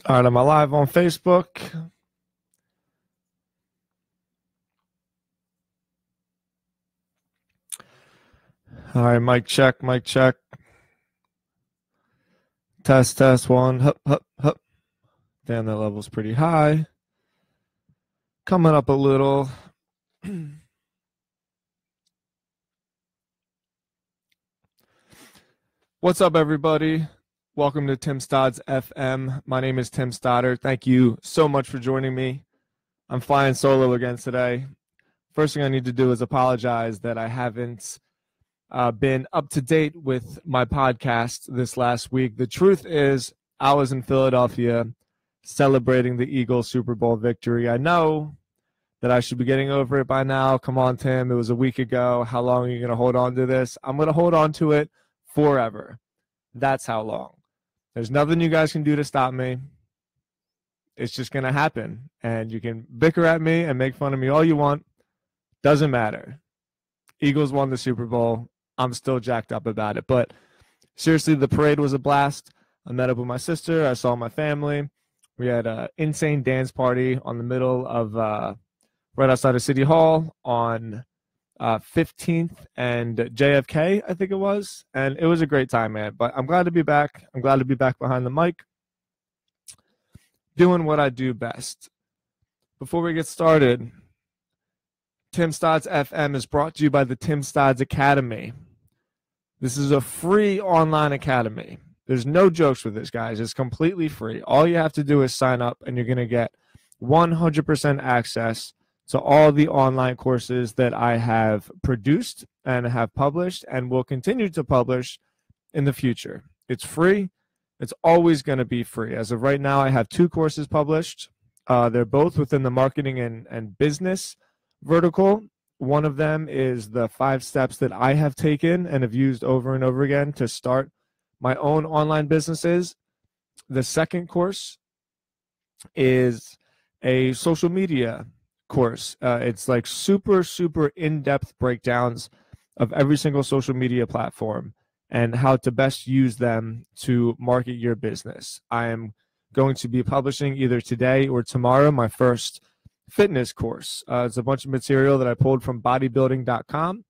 All right, am I live on Facebook? All right, mic check, mic check. Test, test, one. Hup, hup, hup. Damn, that level's pretty high. Coming up a little. What's up, everybody? Welcome to TimStodz FM. My name is TimStodz. Thank you so much for joining me. I'm flying solo again today. First thing I need to do is apologize that I haven't been up to date with my podcast this last week. The truth is, I was in Philadelphia celebrating the Eagles Super Bowl victory. I know that I should be getting over it by now. Come on, Tim. It was a week ago. How long are you going to hold on to this? I'm going to hold on to it forever. That's how long. There's nothing you guys can do to stop me. It's just going to happen. And you can bicker at me and make fun of me all you want. Doesn't matter. Eagles won the Super Bowl. I'm still jacked up about it. But seriously, the parade was a blast. I met up with my sister. I saw my family. We had an insane dance party on the middle of right outside of City Hall on 15th and JFK, I think it was. And it was a great time, man. But I'm glad to be back. I'm glad to be back behind the mic, doing what I do best. Before we get started, TimStodz FM is brought to you by the TimStodz Academy. This is a free online academy. There's no jokes with this, guys. It's completely free. All you have to do is sign up, and you're going to get 100% access to all the online courses that I have produced and have published and will continue to publish in the future. It's free. It's always going to be free. As of right now, I have 2 courses published. They're both within the marketing and business vertical. One of them is the 5 steps that I have taken and have used over and over again to start my own online businesses. The second course is a social media course. It's like super in-depth breakdowns of every single social media platform and how to best use them to market your business. I am going to be publishing either today or tomorrow my first fitness course. It's a bunch of material that I pulled from bodybuilding.com.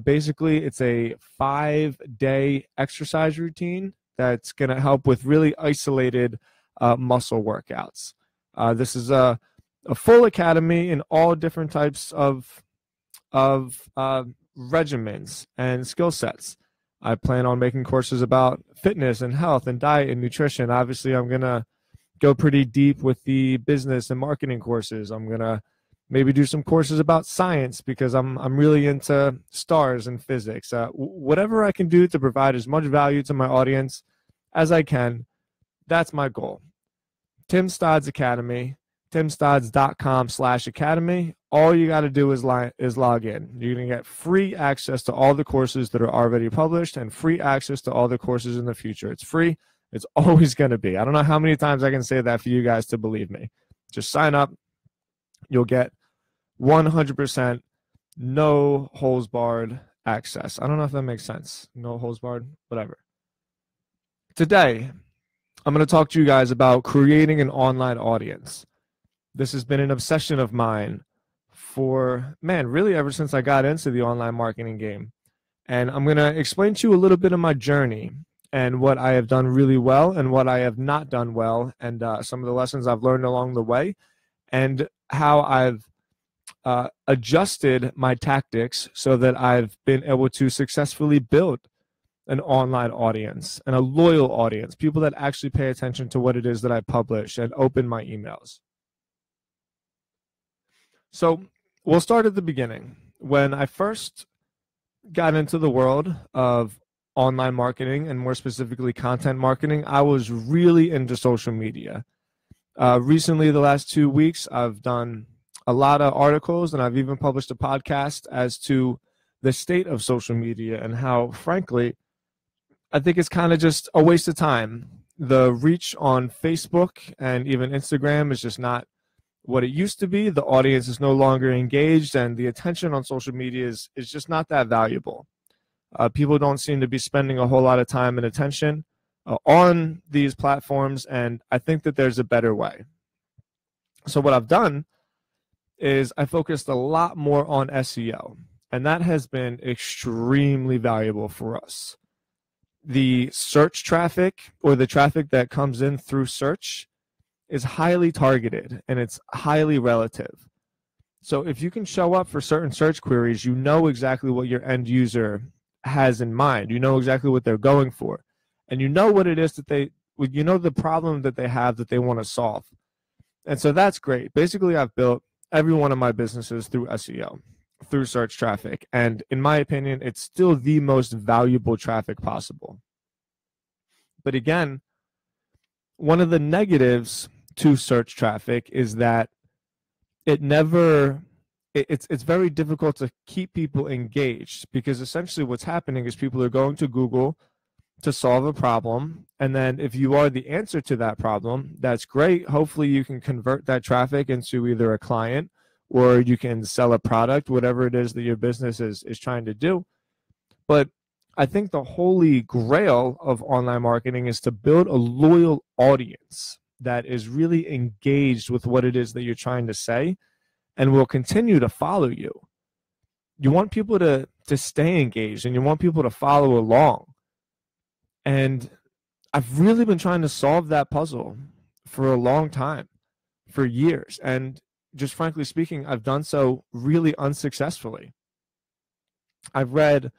Basically, it's a 5-day exercise routine that's going to help with really isolated muscle workouts. This is a full academy in all different types of regimens and skill sets. I plan on making courses about fitness and health and diet and nutrition. Obviously, I'm going to go pretty deep with the business and marketing courses. I'm going to maybe do some courses about science because I'm really into stars and physics. Whatever I can do to provide as much value to my audience as I can, that's my goal. TimStodz Academy, timstodz.com/academy. All you got to do is log in. You're going to get free access to all the courses that are already published and free access to all the courses in the future. It's free. It's always going to be. I don't know how many times I can say that for you guys to believe me. Just sign up. You'll get 100% no holes barred access. I don't know if that makes sense. No holes barred, whatever. Today, I'm going to talk to you guys about creating an online audience. This has been an obsession of mine for, really ever since I got into the online marketing game. And I'm going to explain to you a little bit of my journey and what I have done really well and what I have not done well, and some of the lessons I've learned along the way, and how I've adjusted my tactics so that I've been able to successfully build an online audience and a loyal audience, people that actually pay attention to what it is that I publish and open my emails. So we'll start at the beginning. When I first got into the world of online marketing, and more specifically content marketing, I was really into social media. Recently, the last 2 weeks, I've done a lot of articles, and I've even published a podcast as to the state of social media and how, frankly, I think it's kind of just a waste of time. The reach on Facebook and even Instagram is just not what it used to be. The audience is no longer engaged, and the attention on social media is just not that valuable. People don't seem to be spending a whole lot of time and attention on these platforms, and I think that there's a better way. So what I've done is I focused a lot more on SEO, and that has been extremely valuable for us. The search traffic, or the traffic that comes in through search, is highly targeted and it's highly relative. So if you can show up for certain search queries, you know exactly what your end user has in mind. You know exactly what they're going for, and you know what it is that you know the problem that they have that they want to solve. And so that's great. Basically, I've built every one of my businesses through SEO, through search traffic. And in my opinion, it's still the most valuable traffic possible. But again, one of the negatives to search traffic is that it's very difficult to keep people engaged, because essentially what's happening is people are going to Google to solve a problem, and then if you are the answer to that problem, that's great. Hopefully you can convert that traffic into either a client, or you can sell a product, whatever it is that your business is trying to do. But I think the holy grail of online marketing is to build a loyal audience that is really engaged with what it is that you're trying to say and will continue to follow you. You want people to stay engaged, and you want people to follow along. And I've really been trying to solve that puzzle for a long time, for years. And just frankly speaking, I've done so really unsuccessfully. I've read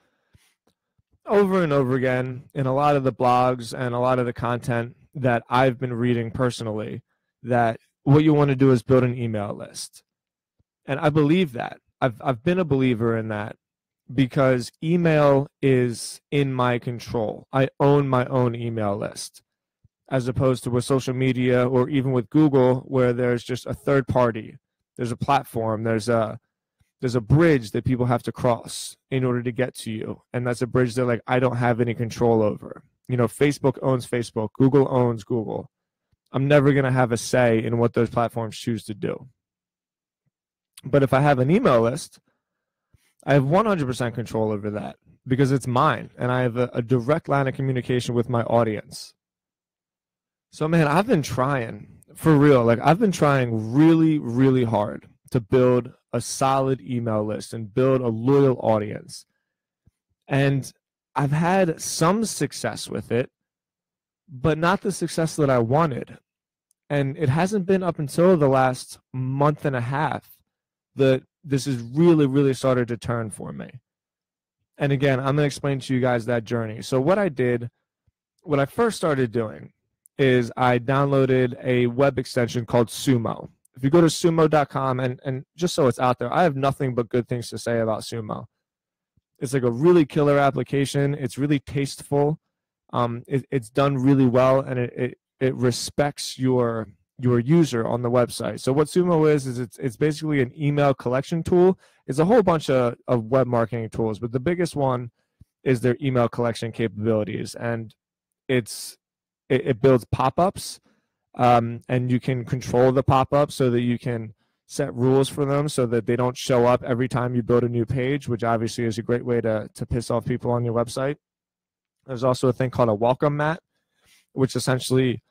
over and over again in a lot of the blogs and a lot of the content that I've been reading personally, that what you want to do is build an email list. And I believe that. I've been a believer in that, because email is in my control. I own my own email list, as opposed to with social media or even with Google, where there's just a third party. There's a platform, there's a bridge that people have to cross in order to get to you. And that's a bridge that, like, I don't have any control over. You know, Facebook owns Facebook, Google owns Google. I'm never going to have a say in what those platforms choose to do. But if I have an email list, I have 100% control over that, because it's mine, and I have a direct line of communication with my audience. So, man, I've been trying, for real. Like, I've been trying really, really hard to build a solid email list and build a loyal audience. And I've had some success with it, but not the success that I wanted. And it hasn't been up until the last month and a half that this has really, really started to turn for me. And again, I'm going to explain to you guys that journey. So what I first started doing is I downloaded a web extension called Sumo. If you go to sumo.com, and just so it's out there, I have nothing but good things to say about Sumo. It's like a really killer application. It's really tasteful. It's done really well, and it respects your user on the website. So what Sumo is it's basically an email collection tool. It's a whole bunch of web marketing tools, but the biggest one is their email collection capabilities. And it builds pop-ups, and you can control the pop-ups so that you can set rules for them so that they don't show up every time you build a new page, which obviously is a great way to piss off people on your website. There's also a thing called a welcome mat, which essentially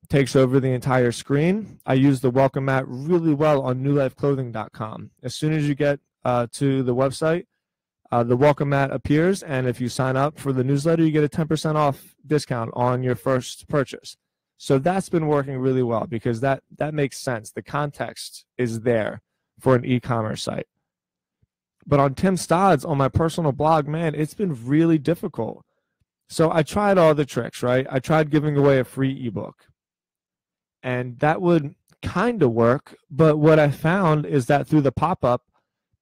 takes over the entire screen. I use the welcome mat really well on newlifeclothing.com. As soon as you get to the website, the welcome mat appears, and if you sign up for the newsletter, you get a 10% off discount on your first purchase. So that's been working really well, because that makes sense. The context is there for an e-commerce site. But on TimStodz, on my personal blog, man, it's been really difficult. So I tried all the tricks, right? I tried giving away a free ebook, and that would kind of work. But what I found is that through the pop-up,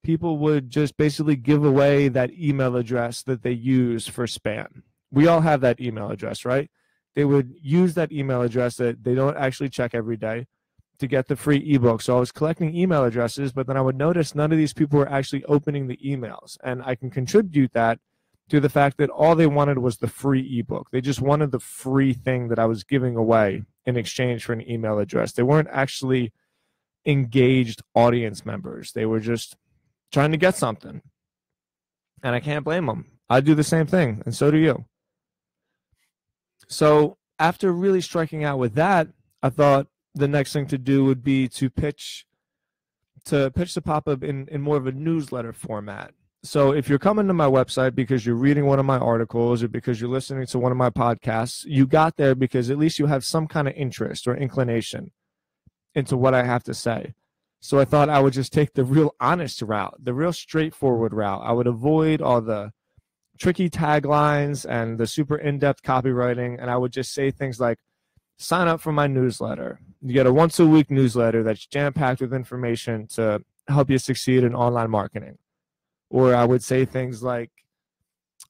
people would just basically give away that email address that they use for spam. We all have that email address, right? They would use that email address that they don't actually check every day to get the free ebook. So I was collecting email addresses, but then I would notice none of these people were actually opening the emails. And I can contribute that to the fact that all they wanted was the free ebook. They just wanted the free thing that I was giving away in exchange for an email address. They weren't actually engaged audience members. They were just trying to get something. And I can't blame them. I do the same thing, and so do you. So after really striking out with that, I thought the next thing to do would be to pitch the pop-up in more of a newsletter format. So if you're coming to my website because you're reading one of my articles or because you're listening to one of my podcasts, you got there because at least you have some kind of interest or inclination into what I have to say. So I thought I would just take the real honest route, the real straightforward route. I would avoid all the tricky taglines and the super in-depth copywriting, and I would just say things like, sign up for my newsletter. You get a once-a-week newsletter that's jam-packed with information to help you succeed in online marketing. Or I would say things like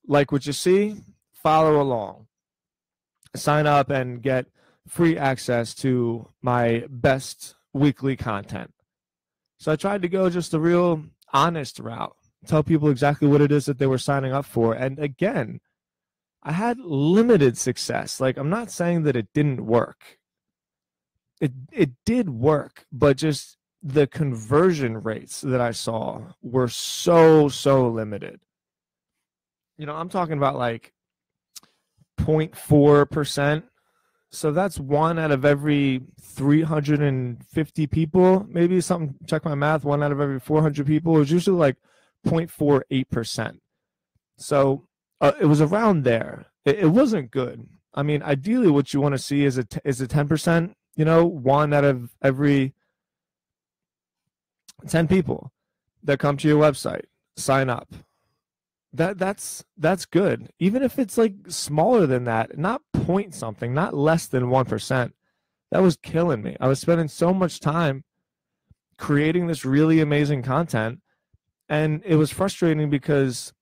what you see, follow along. Sign up and get free access to my best weekly content. So I tried to go just a real honest route, tell people exactly what it is that they were signing up for. And again, I had limited success. Like, I'm not saying that it didn't work. It did work, but just the conversion rates that I saw were so limited. You know, I'm talking about like 0.4%. So that's 1 out of every 350 people, maybe something, check my math, 1 out of every 400 people. It was usually like 0.48%. So it was around there. It wasn't good. I mean, ideally what you want to see is a 10%, you know, 1 out of every 10 people that come to your website, sign up. That's good. Even if it's like smaller than that, not point something, not less than 1%. That was killing me. I was spending so much time creating this really amazing content, and it was frustrating because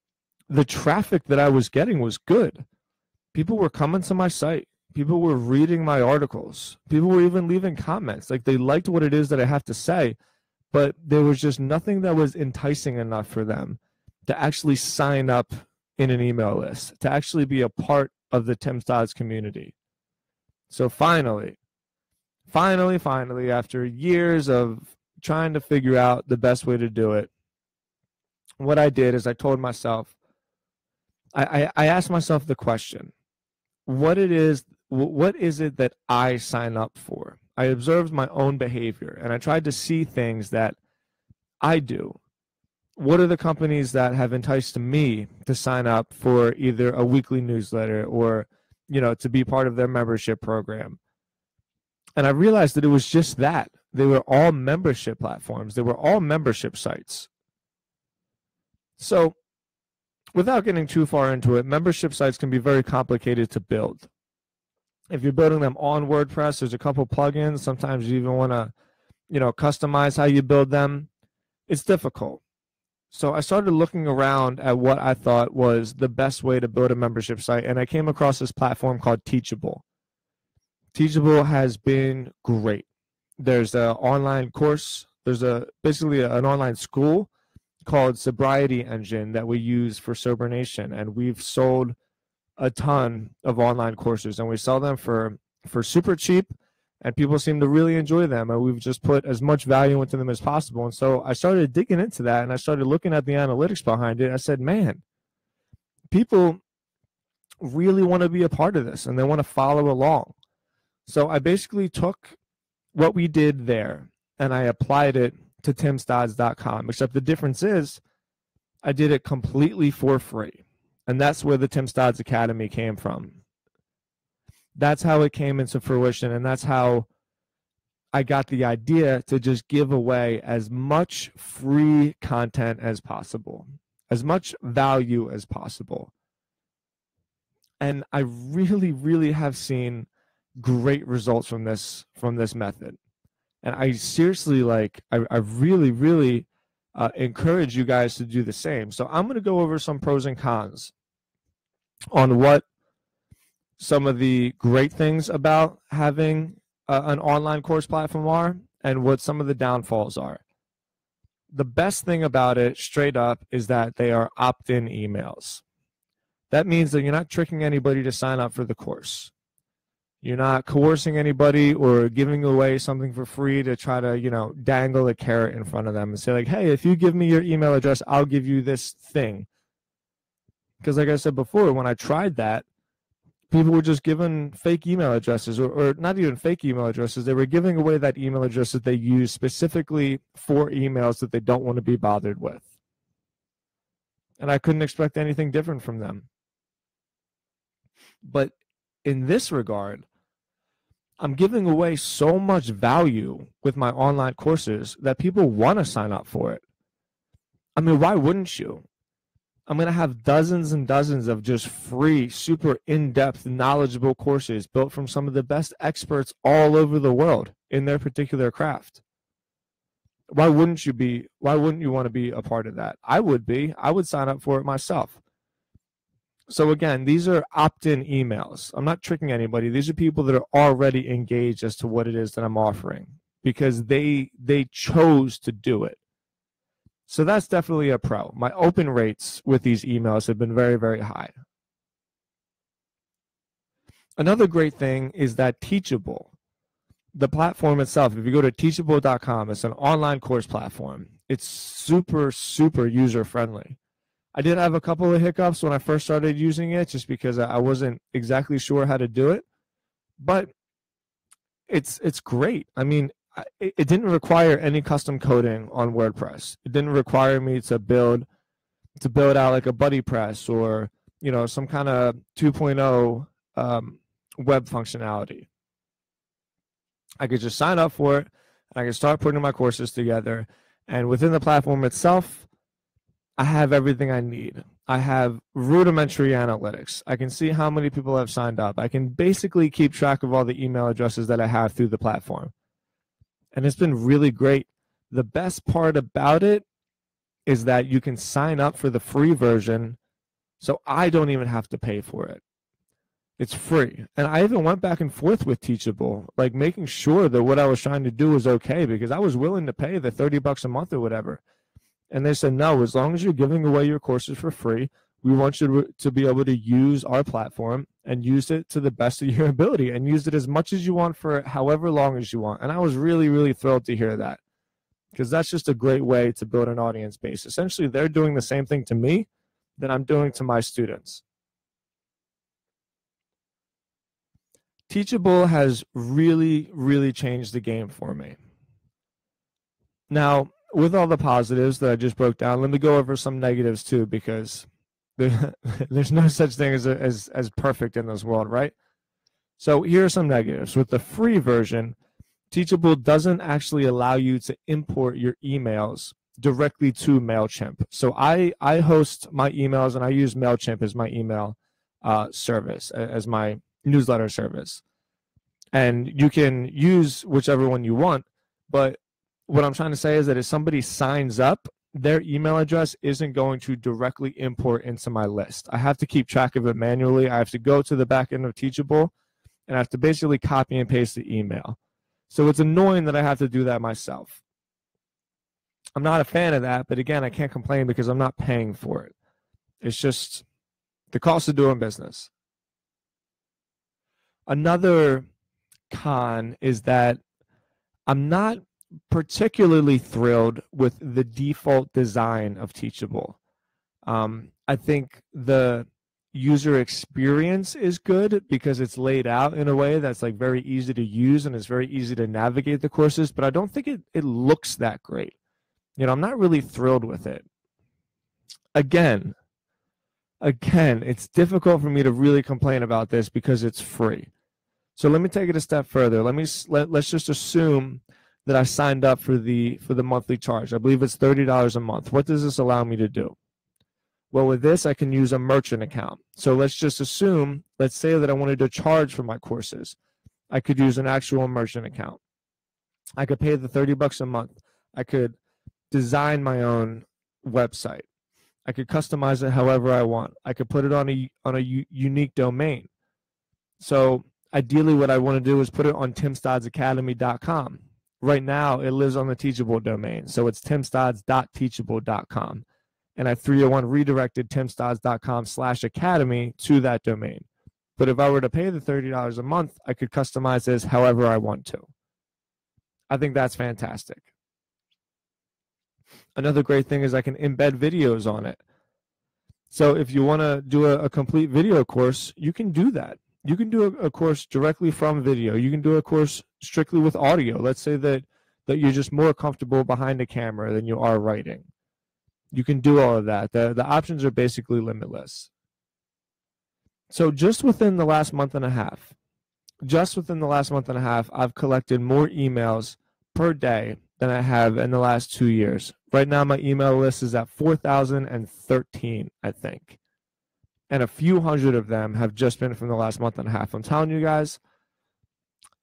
the traffic that I was getting was good. People were coming to my site. People were reading my articles. People were even leaving comments. Like, they liked what it is that I have to say, but there was just nothing that was enticing enough for them to actually sign up in an email list, to actually be a part of the TimStodz community. So finally, after years of trying to figure out the best way to do it, what I did is I told myself, I asked myself the question, what is it that I sign up for? I observed my own behavior, and I tried to see things that I do. What are the companies that have enticed me to sign up for either a weekly newsletter or, you know, to be part of their membership program? And I realized that it was just that. They were all membership platforms. They were all membership sites. So without getting too far into it, membership sites can be very complicated to build. If you're building them on WordPress, there's a couple plugins. Sometimes you even want to, you know, customize how you build them. It's difficult. So I started looking around at what I thought was the best way to build a membership site, and I came across this platform called Teachable. Teachable has been great. There's an online course. There's basically an online school called Sobriety Engine that we use for Sober Nation, and we've sold a ton of online courses, and we sell them for super cheap, and people seem to really enjoy them, and we've just put as much value into them as possible. And so I started digging into that, and I started looking at the analytics behind it. I said, man, people really want to be a part of this, and they want to follow along. So I basically took what we did there, and I applied it to TimStodz.com, except the difference is I did it completely for free. And that's where the TimStodz Academy came from. That's how it came into fruition, and that's how I got the idea to just give away as much free content as possible, as much value as possible. And I really have seen great results from this method. And I seriously, I really encourage you guys to do the same. So I'm going to go over some pros and cons on what some of the great things about having an online course platform are and what some of the downfalls are. The best thing about it, straight up, is that they are opt-in emails. That means that you're not tricking anybody to sign up for the course. You're not coercing anybody or giving away something for free to try to, dangle a carrot in front of them and say, like, hey, if you give me your email address, I'll give you this thing. Because like I said before, when I tried that, people were just given fake email addresses, or not even fake email addresses. They were giving away that email address that they use specifically for emails that they don't want to be bothered with. And I couldn't expect anything different from them. But in this regard, I'm giving away so much value with my online courses that people want to sign up for it. I mean, why wouldn't you? I'm going to have dozens and dozens of just free, super in-depth, knowledgeable courses built from some of the best experts all over the world in their particular craft. Why wouldn't you want to be a part of that? I would be. I would sign up for it myself. So again, these are opt-in emails. I'm not tricking anybody. These are people that are already engaged as to what it is that I'm offering because they chose to do it. So that's definitely a pro. My open rates with these emails have been very, very high. Another great thing is that Teachable, the platform itself, if you go to teachable.com, it's an online course platform. It's super, super user-friendly. I did have a couple of hiccups when I first started using it just because I wasn't exactly sure how to do it. But it's great. I mean, it didn't require any custom coding on WordPress. It didn't require me to build out like a buddy press or, you know, some kind of 2.0 web functionality. I could just sign up for it and I could start putting my courses together. And within the platform itself, I have everything I need. I have rudimentary analytics. I can see how many people have signed up. I can basically keep track of all the email addresses that I have through the platform. And it's been really great. The best part about it is that you can sign up for the free version, so I don't even have to pay for it. It's free. And I even went back and forth with Teachable, like making sure that what I was trying to do was okay, because I was willing to pay the $30 a month or whatever. And they said, no, as long as you're giving away your courses for free, we want you to be able to use our platform and use it to the best of your ability and use it as much as you want for however long as you want. And I was really, really thrilled to hear that because that's just a great way to build an audience base. Essentially, they're doing the same thing to me that I'm doing to my students. Teachable has really, really changed the game for me. Now, with all the positives that I just broke down, let me go over some negatives too, because there's no such thing as perfect in this world, right? So here are some negatives. With the free version, Teachable doesn't actually allow you to import your emails directly to MailChimp. So I host my emails and I use MailChimp as my email service, as my newsletter service. And you can use whichever one you want, but what I'm trying to say is that if somebody signs up, their email address isn't going to directly import into my list. I have to keep track of it manually. I have to go to the back end of Teachable, and I have to basically copy and paste the email. So it's annoying that I have to do that myself. I'm not a fan of that, but again, I can't complain because I'm not paying for it. It's just the cost of doing business. Another con is that I'm not particularly thrilled with the default design of Teachable. I think the user experience is good because it's laid out in a way that's like very easy to use and it's very easy to navigate the courses, but I don't think it looks that great. You know, I'm not really thrilled with it. Again, it's difficult for me to really complain about this because it's free. So let me take it a step further. Let's just assume that I signed up for the monthly charge. I believe it's $30 a month. What does this allow me to do? Well, with this, I can use a merchant account. So let's just assume, let's say that I wanted to charge for my courses. I could use an actual merchant account. I could pay the $30 a month. I could design my own website. I could customize it however I want. I could put it on a unique domain. So ideally, what I want to do is put it on TimStodzacademy.com. Right now, it lives on the Teachable domain, so it's TimStodz.teachable.com. And I 301 redirected TimStodz.com/academy to that domain. But if I were to pay the $30 a month, I could customize this however I want to. I think that's fantastic. Another great thing is I can embed videos on it. So if you want to do a complete video course, you can do that. You can do a course directly from video. You can do a course strictly with audio. Let's say that you're just more comfortable behind a camera than you are writing. You can do all of that. The options are basically limitless. So just within the last month and a half, I've collected more emails per day than I have in the last 2 years. Right now, my email list is at 4,013, I think. And a few hundred of them have just been from the last month and a half. I'm telling you guys,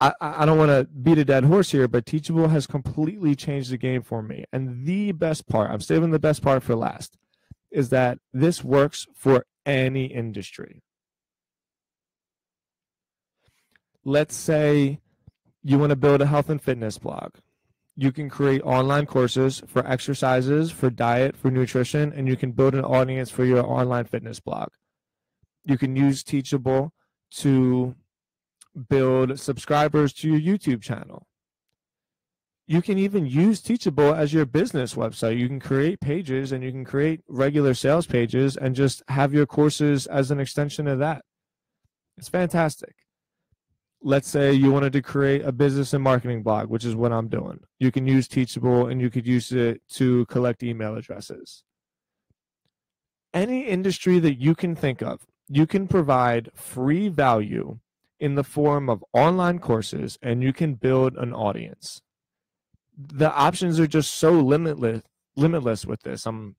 I don't want to beat a dead horse here, but Teachable has completely changed the game for me. And the best part, I'm saving the best part for last, is that this works for any industry. Let's say you want to build a health and fitness blog. You can create online courses for exercises, for diet, for nutrition, and you can build an audience for your online fitness blog. You can use Teachable to build subscribers to your YouTube channel. You can even use Teachable as your business website. You can create pages and you can create regular sales pages and just have your courses as an extension of that. It's fantastic. Let's say you wanted to create a business and marketing blog, which is what I'm doing. You can use Teachable and you could use it to collect email addresses. Any industry that you can think of, you can provide free value in the form of online courses, and you can build an audience. The options are just so limitless with this. I'm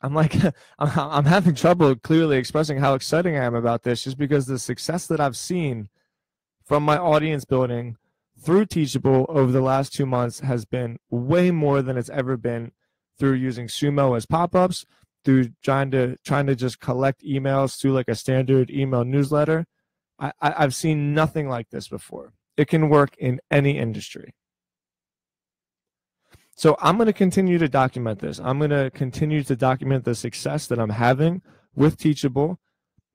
having trouble clearly expressing how exciting I am about this, just because the success that I've seen from my audience building through Teachable over the last 2 months has been way more than it's ever been through using Sumo as pop-ups, through trying to just collect emails through like a standard email newsletter. I've seen nothing like this before. It can work in any industry. So I'm going to continue to document this. I'm going to continue to document the success that I'm having with Teachable,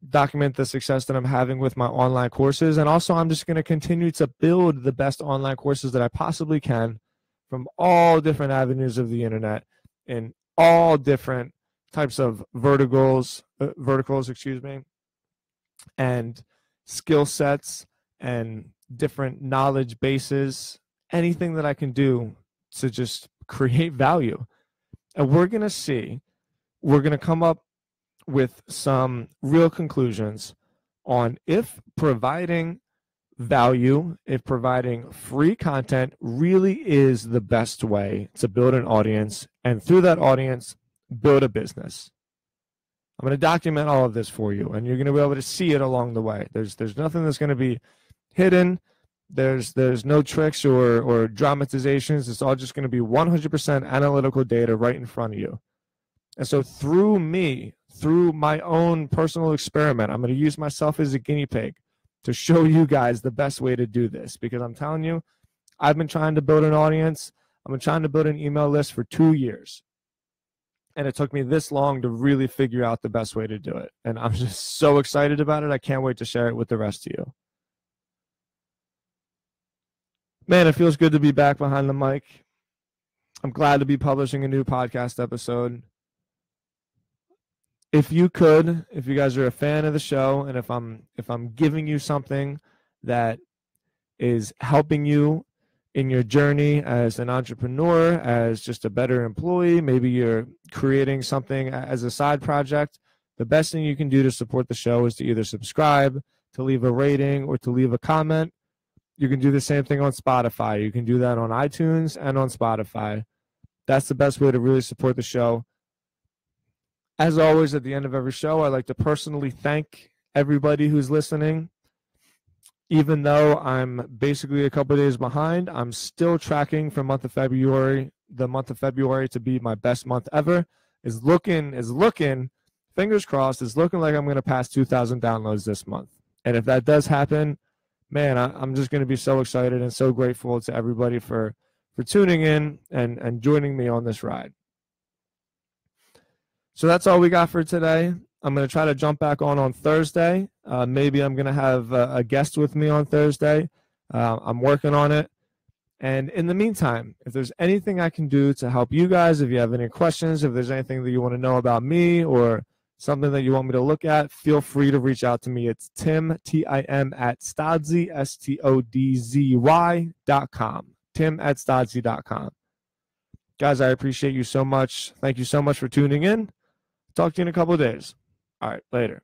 document the success that I'm having with my online courses, and also I'm just going to continue to build the best online courses that I possibly can from all different avenues of the internet in all different types of verticals, and skill sets and different knowledge bases, anything that I can do to just create value. And we're going to come up with some real conclusions on if providing value, if providing free content really is the best way to build an audience, and through that audience, build a business. I'm going to document all of this for you, and you're going to be able to see it along the way. There's nothing that's going to be hidden. There's no tricks or dramatizations. It's all just going to be 100% analytical data right in front of you. And so through me, through my own personal experiment, I'm going to use myself as a guinea pig to show you guys the best way to do this, because I'm telling you, I've been trying to build an audience. I've been trying to build an email list for 2 years. And it took me this long to really figure out the best way to do it. And I'm just so excited about it. I can't wait to share it with the rest of you. Man, it feels good to be back behind the mic. I'm glad to be publishing a new podcast episode. If you guys are a fan of the show, and if I'm giving you something that is helping you in your journey as an entrepreneur, as just a better employee, maybe you're creating something as a side project, the best thing you can do to support the show is to either subscribe, to leave a rating, or to leave a comment. You can do the same thing on Spotify. You can do that on iTunes and on Spotify. That's the best way to really support the show. As always, at the end of every show, I like to personally thank everybody who's listening. Even though I'm basically a couple of days behind, I'm still tracking for month of February. The month of February to be my best month ever is looking, fingers crossed, is looking like I'm going to pass 2,000 downloads this month. And if that does happen, man, I'm just going to be so excited and so grateful to everybody for tuning in and joining me on this ride. So that's all we got for today. I'm going to try to jump back on Thursday. Maybe I'm going to have a guest with me on Thursday. I'm working on it. And in the meantime, if there's anything I can do to help you guys, if you have any questions, if there's anything that you want to know about me or something that you want me to look at, feel free to reach out to me. It's Tim, Tim, at Stodzy, STODZY.com. Tim@Stodzy.com. Guys, I appreciate you so much. Thank you so much for tuning in. Talk to you in a couple of days. All right, later.